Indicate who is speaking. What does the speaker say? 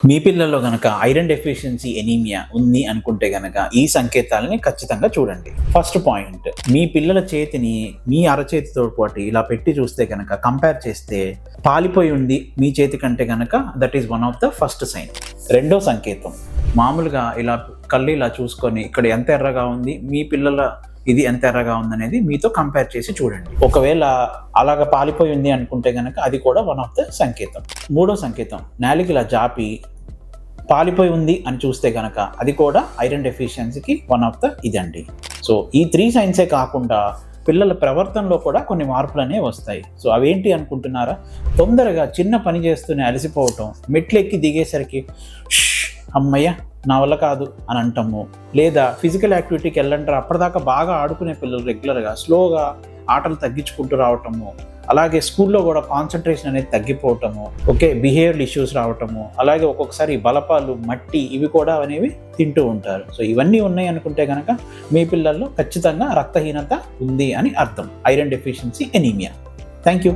Speaker 1: మీ పిల్లల్లో గనక iron deficiency anaemia ఉంది అనుకుంటే గనక ఈ సంకేతాలని ఖచ్చితంగా చూడండి. ఫస్ట్ పాయింట్, మీ పిల్లల చేతిని మీ అరచేతితో పాటు ఇలా పెట్టి చూస్తే గనక కంపేర్ చేస్తే పాలిపోయి ఉంది మీ చేతి కంటే గనక that is one of the first sign. రెండో సంకేతం, మామూలుగా ఇలా కళ్ళు ఇలా చూసుకొని ఇక్కడ ఎంత ఎర్రగా ఉంది, మీ పిల్లల ఇది ఎంత ఎర్రగా ఉందనేది మీతో కంపేర్ చేసి చూడండి. ఒకవేళ అలాగ పాలిపోయి ఉంది అనుకుంటే కనుక అది కూడా వన్ ఆఫ్ ద సంకేతం. మూడో సంకేతం, నాలుక ఇలా జాపి పాలిపోయి ఉంది అని చూస్తే కనుక అది కూడా ఐరన్ డెఫిషియన్సీకి వన్ ఆఫ్ ద ఇదండి. సో ఈ 3 సైన్సే కాకుండా పిల్లల ప్రవర్తనలో కూడా కొన్ని మార్పులు అనేవి వస్తాయి. సో అవేంటి అనుకుంటున్నారా? తొందరగా చిన్న పని చేస్తూనే అలసిపోవటం, మెట్లు ఎక్కి దిగేసరికి అమ్మయ్య నా వల్ల కాదు అని అంటాము, లేదా ఫిజికల్ యాక్టివిటీకి వెళ్ళంటారు అప్పటిదాకా బాగా ఆడుకునే పిల్లలు రెగ్యులర్గా స్లోగా ఆటలు తగ్గించుకుంటూ రావటము, అలాగే స్కూల్లో కూడా కాన్సన్ట్రేషన్ అనేది తగ్గిపోవటము, బిహేవియరల్ ఇష్యూస్ రావటము, అలాగే ఒక్కొక్కసారి బలపాలు మట్టి ఇవి కూడా అనేవి తింటూ ఉంటారు. సో ఇవన్నీ ఉన్నాయి అనుకుంటే కనుక మీ పిల్లల్లో ఖచ్చితంగా రక్తహీనత ఉంది అని అర్థం, iron deficiency anaemia. Thank you.